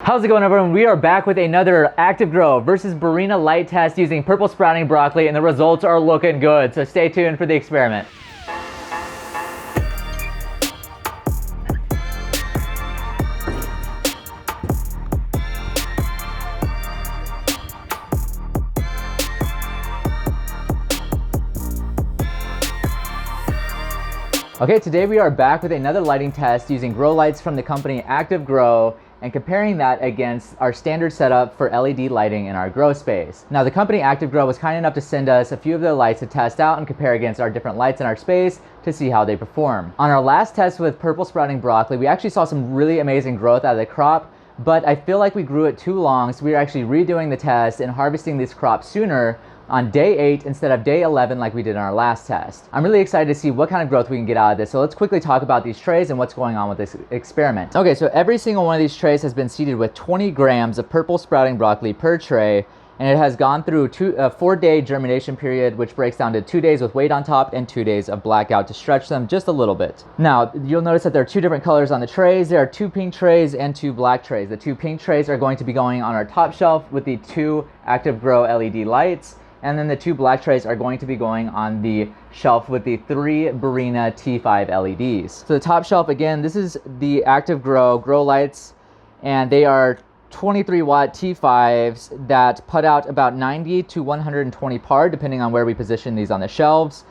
How's it going, everyone? We are back with another Active Grow versus Barrina light test using purple sprouting broccoli, and the results are looking good, so stay tuned for the experiment. Okay, today we are back with another lighting test using grow lights from the company Active Grow and comparing that against our standard setup for LED lighting in our grow space. Now, the company Active Grow was kind enough to send us a few of their lights to test out and compare against our different lights in our space to see how they perform. On our last test with purple sprouting broccoli, we actually saw some really amazing growth out of the crop, but I feel like we grew it too long, so we are actually redoing the test and harvesting this crop sooner on day 8 instead of day 11 like we did in our last test. I'm really excited to see what kind of growth we can get out of this, so let's quickly talk about these trays and what's going on with this experiment. Okay, so every single one of these trays has been seeded with 20 grams of purple sprouting broccoli per tray, and it has gone through a 4-day germination period, which breaks down to 2 days with weight on top and 2 days of blackout to stretch them just a little bit. Now, you'll notice that there are 2 different colors on the trays. There are 2 pink trays and 2 black trays. The 2 pink trays are going to be going on our top shelf with the 2 Active Grow LED lights, and then the 2 black trays are going to be going on the shelf with the 3 Barrina T5 LEDs. So the top shelf, again, this is the Active Grow lights, and they are 23 watt T5s that put out about 90 to 120 par, depending on where we position these on the shelves.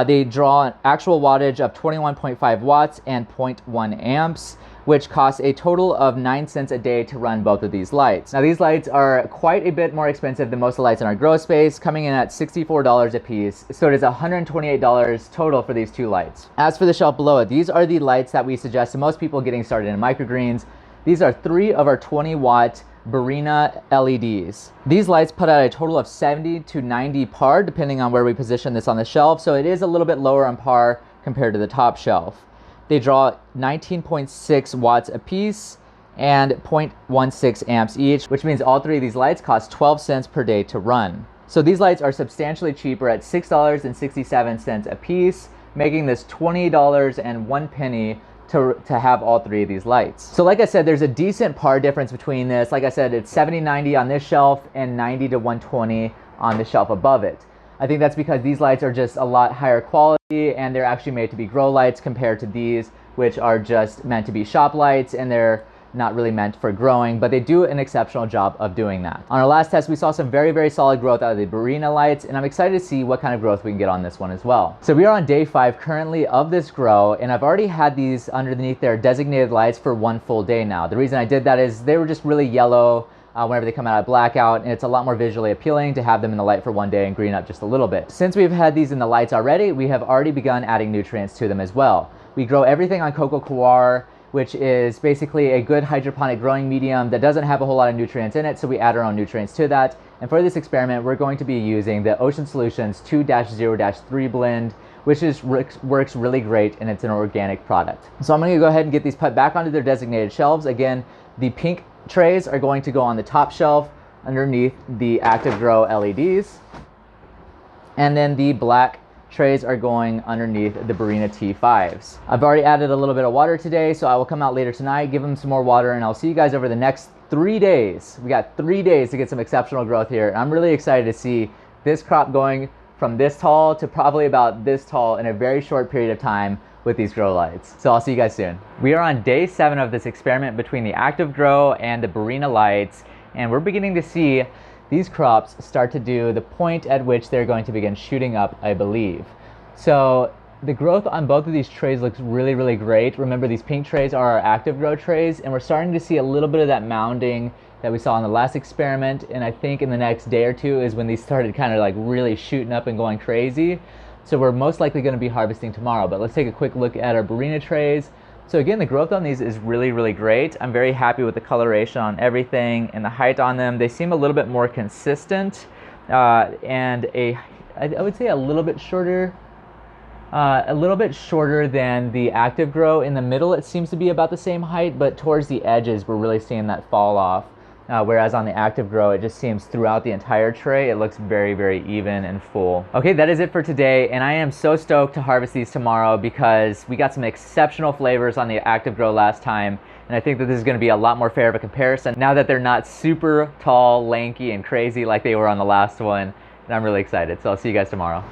They draw an actual wattage of 21.5 watts and 0.1 amps, which costs a total of 9 cents a day to run both of these lights. Now, these lights are quite a bit more expensive than most of the lights in our grow space, coming in at $64 a piece, so it is $128 total for these 2 lights. As for the shelf below it, these are the lights that we suggest to most people getting started in microgreens. These are 3 of our 20 watt Barrina LEDs. These lights put out a total of 70 to 90 par, depending on where we position this on the shelf, so it is a little bit lower on par compared to the top shelf. They draw 19.6 watts a piece and 0.16 amps each, which means all 3 of these lights cost 12 cents per day to run. So these lights are substantially cheaper at $6.67 a piece, making this $20.01 to have all 3 of these lights. So like I said, there's a decent par difference between this. Like I said, it's 70-90 on this shelf and 90 to 120 on the shelf above it. I think that's because these lights are just a lot higher quality, and they're actually made to be grow lights compared to these, which are just meant to be shop lights, and they're not really meant for growing, but they do an exceptional job of doing that. On our last test, we saw some very, very solid growth out of the Barrina lights, and I'm excited to see what kind of growth we can get on this one as well. So we are on day 5 currently of this grow, and I've already had these underneath their designated lights for 1 full day now. The reason I did that is they were just really yellow whenever they come out of blackout, and it's a lot more visually appealing to have them in the light for 1 day and green up just a little bit. Since we've had these in the lights already, we have already begun adding nutrients to them as well. We grow everything on coco coir, which is basically a good hydroponic growing medium that doesn't have a whole lot of nutrients in it, so we add our own nutrients to that. And for this experiment, we're going to be using the Ocean Solutions 2-0-3 blend, which works really great, and it's an organic product. So I'm gonna go ahead and get these put back onto their designated shelves. Again, the pink trays are going to go on the top shelf underneath the Active Grow LEDs, and then the black trays are going underneath the Barrina T5s. I've already added a little bit of water today, so I will come out later tonight, give them some more water, and I'll see you guys over the next 3 days. We got 3 days to get some exceptional growth here. I'm really excited to see this crop going from this tall to probably about this tall in a very short period of time with these grow lights. So I'll see you guys soon. We are on day 7 of this experiment between the Active Grow and the Barrina lights, and we're beginning to see these crops start to do the point at which they're going to begin shooting up, I believe. So the growth on both of these trays looks really, really great. Remember, these pink trays are our Active Grow trays, and we're starting to see a little bit of that mounding that we saw in the last experiment, and I think in the next day or 2 is when these started kind of like really shooting up and going crazy. So we're most likely going to be harvesting tomorrow, but let's take a quick look at our Barrina trays. So again, the growth on these is really, really great. I'm very happy with the coloration on everything and the height on them. They seem a little bit more consistent and I would say a little bit shorter than the Active Grow. In the middle, it seems to be about the same height, but towards the edges, we're really seeing that fall off. whereas on the active grow, it just seems throughout the entire tray, it looks very, very even and full. Okay, that is it for today, and I am so stoked to harvest these tomorrow because we got some exceptional flavors on the active grow last time, and I think that this is going to be a lot more fair of a comparison now that they're not super tall, lanky, and crazy like they were on the last one, and I'm really excited. So I'll see you guys tomorrow.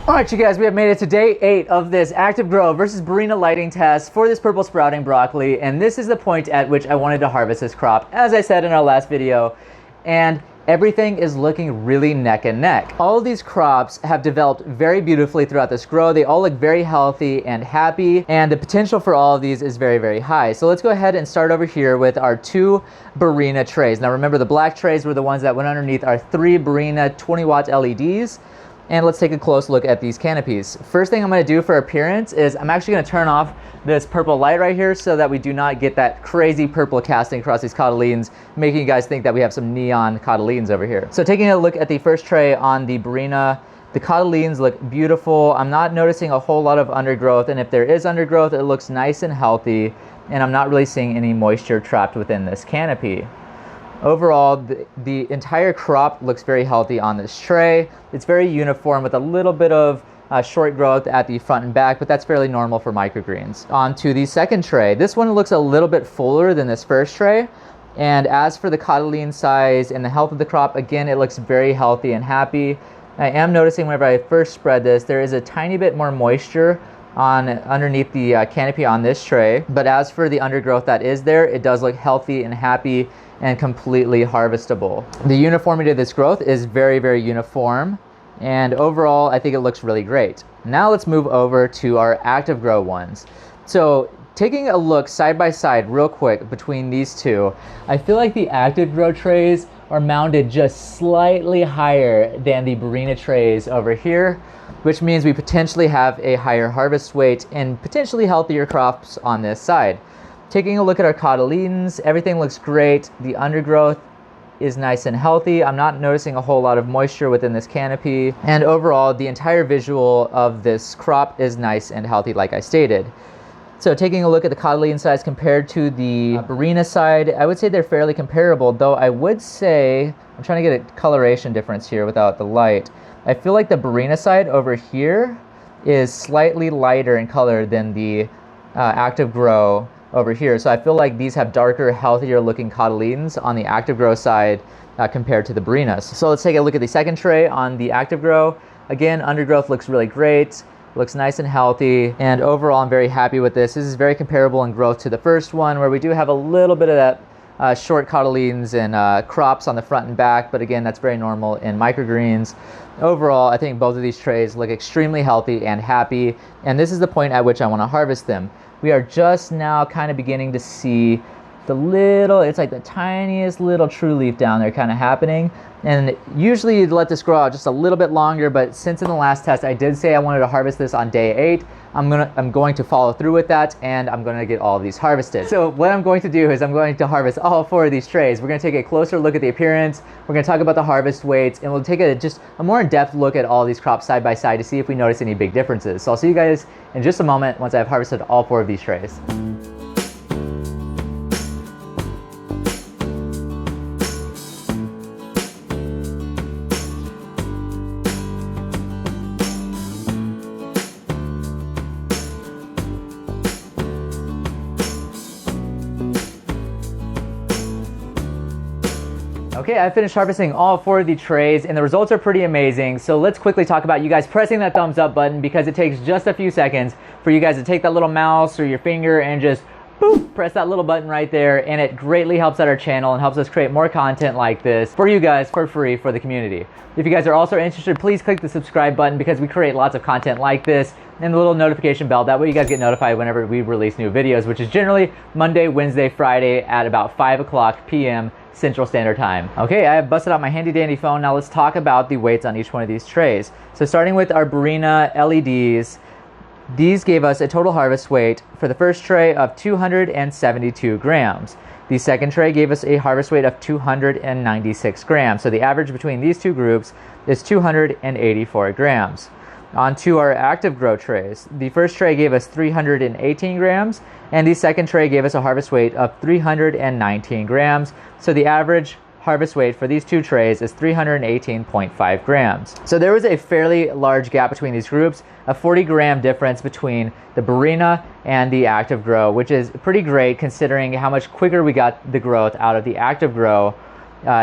All right, you guys, we have made it to day 8 of this active grow versus Barrina lighting test for this purple sprouting broccoli, and this is the point at which I wanted to harvest this crop, as I said in our last video, and everything is looking really neck and neck. All of these crops have developed very beautifully throughout this grow. They all look very healthy and happy, and the potential for all of these is very, very high. So let's go ahead and start over here with our 2 Barrina trays. Now remember, the black trays were the ones that went underneath our 3 Barrina 20-watt LEDs. And let's take a close look at these canopies. First thing I'm going to do for appearance is I'm actually going to turn off this purple light right here so that we do not get that crazy purple casting across these cotyledons, making you guys think that we have some neon cotyledons over here. So taking a look at the first tray on the Barrina, the cotyledons look beautiful. I'm not noticing a whole lot of undergrowth, and if there is undergrowth, it looks nice and healthy, and I'm not really seeing any moisture trapped within this canopy. Overall, the entire crop looks very healthy on this tray. It's very uniform with a little bit of short growth at the front and back, but that's fairly normal for microgreens. On to the second tray. This one looks a little bit fuller than this first tray. And as for the cotyledon size and the health of the crop, again, it looks very healthy and happy. I am noticing whenever I first spread this, there is a tiny bit more moisture underneath the canopy on this tray. But as for the undergrowth that is there, it does look healthy and happy and completely harvestable. The uniformity of this growth is very, very uniform, and overall I think it looks really great. Now let's move over to our active grow ones. So taking a look side by side real quick between these two, I feel like the active grow trays are mounted just slightly higher than the Barrina trays over here, which means we potentially have a higher harvest weight and potentially healthier crops on this side. Taking a look at our cotyledons, everything looks great. The undergrowth is nice and healthy. I'm not noticing a whole lot of moisture within this canopy. And overall, the entire visual of this crop is nice and healthy, like I stated. So taking a look at the cotyledon size compared to the Barrina side, I would say they're fairly comparable, though I would say, I'm trying to get a coloration difference here without the light. I feel like the Barrina side over here is slightly lighter in color than the active grow over here. So I feel like these have darker, healthier looking cotyledons on the active grow side compared to the Barrinas. So let's take a look at the second tray on the active grow. Again, undergrowth looks really great, looks nice and healthy, and overall I'm very happy with this. This is very comparable in growth to the first one, where we do have a little bit of that short cotyledons and crops on the front and back, but again, that's very normal in microgreens. Overall, I think both of these trays look extremely healthy and happy, and this is the point at which I want to harvest them. We are just now kind of beginning to see the little, it's like the tiniest little true leaf down there kind of happening. And usually you'd let this grow out just a little bit longer, but since in the last test I did say I wanted to harvest this on day 8, I'm going to follow through with that, and I'm going to get all of these harvested. So what I'm going to do is I'm going to harvest all 4 of these trays. We're going to take a closer look at the appearance, we're going to talk about the harvest weights, and we'll take just a more in-depth look at all these crops side by side to see if we notice any big differences. So I'll see you guys in just a moment once I've harvested all 4 of these trays. Okay, I finished harvesting all 4 of the trays, and the results are pretty amazing. So let's quickly talk about you guys pressing that thumbs up button, because it takes just a few seconds for you guys to take that little mouse or your finger and just boop, press that little button right there, and it greatly helps out our channel and helps us create more content like this for you guys for free for the community. If you guys are also interested, please click the subscribe button, because we create lots of content like this, and the little notification bell. That way you guys get notified whenever we release new videos, which is generally Monday, Wednesday, Friday at about 5 o'clock p.m. Central Standard Time. Okay, I have busted out my handy dandy phone. Now let's talk about the weights on each one of these trays. So starting with our Barrina LEDs, these gave us a total harvest weight for the first tray of 272 grams. The second tray gave us a harvest weight of 296 grams. So the average between these two groups is 284 grams. Onto our active grow trays. The first tray gave us 318 grams, and the second tray gave us a harvest weight of 319 grams. So the average harvest weight for these two trays is 318.5 grams. So there was a fairly large gap between these groups, a 40-gram difference between the Barrina and the active grow, which is pretty great considering how much quicker we got the growth out of the active grow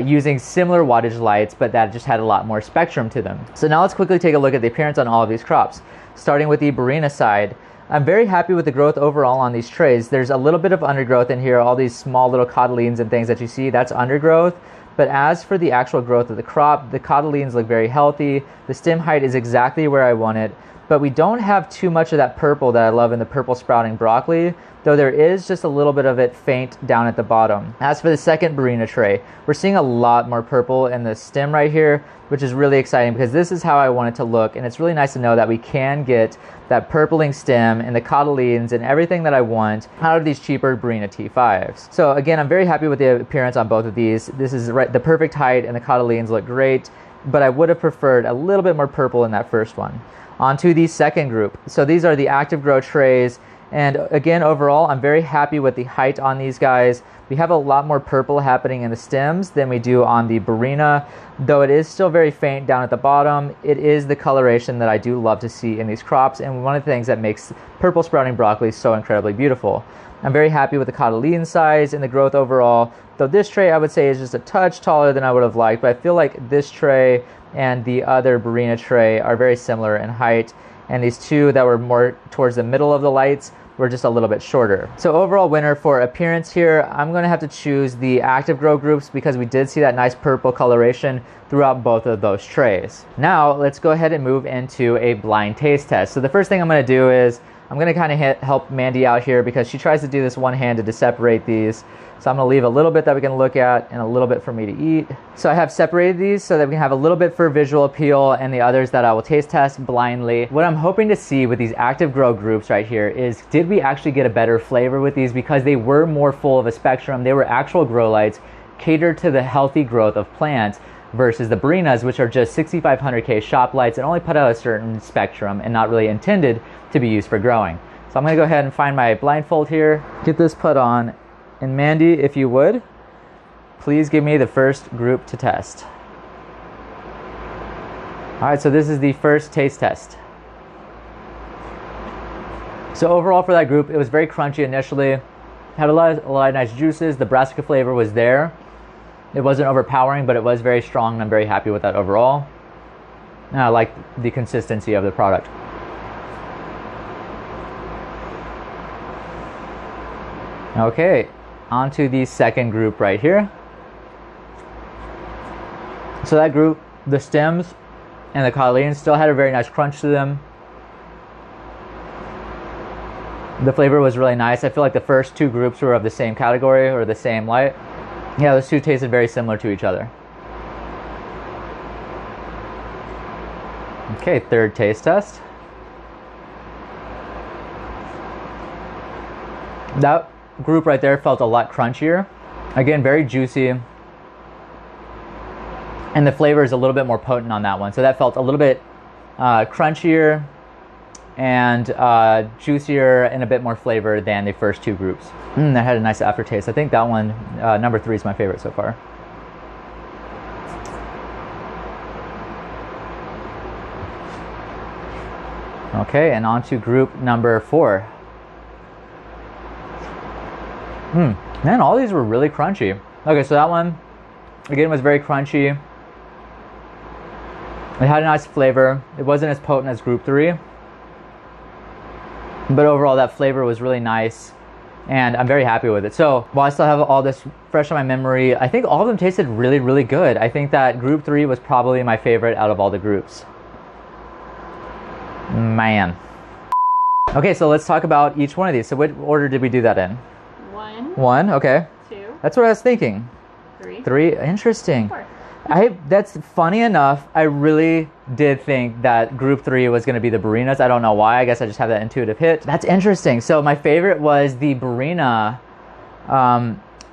using similar wattage lights, but that just had a lot more spectrum to them. So now let's quickly take a look at the appearance on all of these crops. Starting with the Barrina side, I'm very happy with the growth overall on these trays. There's a little bit of undergrowth in here, all these small little cotyledons and things that you see, that's undergrowth. But as for the actual growth of the crop, the cotyledons look very healthy. The stem height is exactly where I want it, but we don't have too much of that purple that I love in the purple sprouting broccoli, though there is just a little bit of it faint down at the bottom. As for the second Barrina tray, we're seeing a lot more purple in the stem right here, which is really exciting because this is how I want it to look, and it's really nice to know that we can get that purpling stem and the cotyledons and everything that I want out of these cheaper Barrina T5s. So again, I'm very happy with the appearance on both of these. This is the perfect height and the cotyledons look great, but I would have preferred a little bit more purple in that first one. Onto the second group. So these are the active grow trays, and again, overall, I'm very happy with the height on these guys. We have a lot more purple happening in the stems than we do on the Barrina, though it is still very faint down at the bottom. It is the coloration that I do love to see in these crops, and one of the things that makes purple sprouting broccoli so incredibly beautiful. I'm very happy with the cotyledon size and the growth overall, though this tray I would say is just a touch taller than I would have liked, but I feel like this tray and the other Barrina tray are very similar in height, and these two that were more towards the middle of the lights were just a little bit shorter. So overall winner for appearance here, I'm going to have to choose the active grow groups because we did see that nice purple coloration throughout both of those trays. Now let's go ahead and move into a blind taste test. So the first thing I'm going to do is I'm going to kind of help Mandy out here because she tries to do this one-handed to separate these. So I'm going to leave a little bit that we can look at and a little bit for me to eat. So I have separated these so that we can have a little bit for visual appeal and the others that I will taste test blindly. What I'm hoping to see with these active grow groups right here is, did we actually get a better flavor with these because they were more full of a spectrum? They were actual grow lights catered to the healthy growth of plants versus the Barrinas, which are just 6500K shop lights and only put out a certain spectrum and not really intended to be used for growing. So I'm going to go ahead and find my blindfold here, get this put on. And Mandy, if you would, please give me the first group to test. All right, so this is the first taste test. So overall for that group, it was very crunchy initially. Had a lot of nice juices. The brassica flavor was there. It wasn't overpowering, but it was very strong, and I'm very happy with that overall. And I like the consistency of the product. Okay. Onto the second group right here. So that group, the stems and the cotyledons still had a very nice crunch to them. The flavor was really nice. I feel like the first two groups were of the same category or the same light. Yeah, those two tasted very similar to each other. Okay, third taste test. That group right there felt a lot crunchier. Again, very juicy. And the flavor is a little bit more potent on that one. So that felt a little bit crunchier and juicier and a bit more flavor than the first two groups. That had a nice aftertaste. I think that one, number 3, is my favorite so far. Okay, and on to group number 4. Man, all these were really crunchy. Okay, so that one, again, was very crunchy. It had a nice flavor. It wasn't as potent as group 3. But overall, that flavor was really nice, and I'm very happy with it. So while I still have all this fresh in my memory, I think all of them tasted really, really good. I think that group 3 was probably my favorite out of all the groups. Man. Okay, so let's talk about each one of these. So what order did we do that in? 1, okay. 2. That's what I was thinking. 3, interesting. 4. That's funny enough, I really did think that group 3 was going to be the Barrinas. I don't know why. I guess I just have that intuitive hit. That's interesting. So my favorite was the Barrina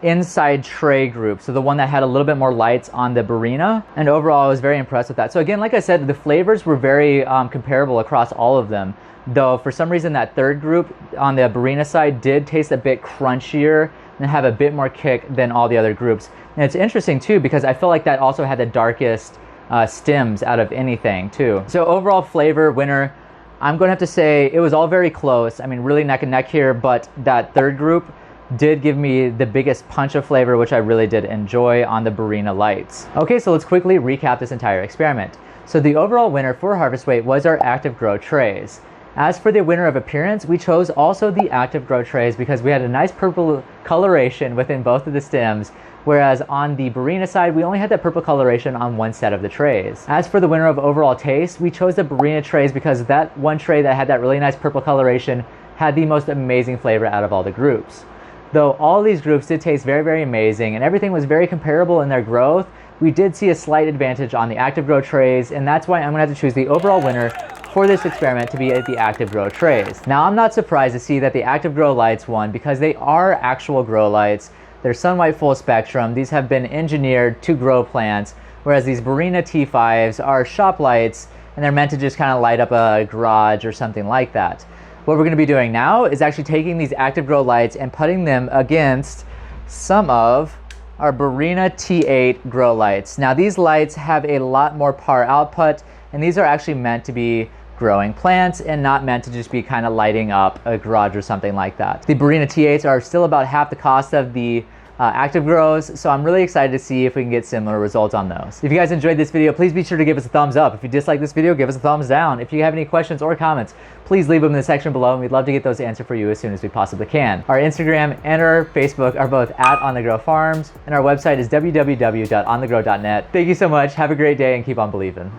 inside tray group, so the one that had a little bit more lights on the Barrina, and overall I was very impressed with that. So again, like I said, the flavors were very comparable across all of them, though for some reason that third group on the Barrina side did taste a bit crunchier and have a bit more kick than all the other groups. And it's interesting too because I feel like that also had the darkest stems out of anything too. So overall flavor winner, I'm going to have to say it was all very close. I mean, really neck and neck here, but that third group did give me the biggest punch of flavor, which I really did enjoy on the Barrina lights. Okay, so let's quickly recap this entire experiment. So the overall winner for harvest weight was our active grow trays. As for the winner of appearance, we chose also the active grow trays because we had a nice purple coloration within both of the stems, whereas on the Barrina side, we only had that purple coloration on one set of the trays. As for the winner of overall taste, we chose the Barrina trays because that one tray that had that really nice purple coloration had the most amazing flavor out of all the groups. Though all these groups did taste very, very amazing and everything was very comparable in their growth, we did see a slight advantage on the active grow trays, and that's why I'm gonna have to choose the overall winner for this experiment to be at the active grow trays. Now, I'm not surprised to see that the active grow lights won because they are actual grow lights. They're sunlight full spectrum. These have been engineered to grow plants, whereas these Barrina T5s are shop lights and they're meant to just kind of light up a garage or something like that. What we're gonna be doing now is actually taking these active grow lights and putting them against some of our Barrina T8 grow lights. Now, these lights have a lot more power output, and these are actually meant to be growing plants and not meant to just be kind of lighting up a garage or something like that. The Barrina T8s are still about half the cost of the active grows, so I'm really excited to see if we can get similar results on those. If you guys enjoyed this video, please be sure to give us a thumbs up. If you dislike this video, give us a thumbs down. If you have any questions or comments, please leave them in the section below, and we'd love to get those answered for you as soon as we possibly can. Our Instagram and our Facebook are both at On The Grow Farms, and our website is www.onthegrow.net. Thank you so much, have a great day, and keep on believing.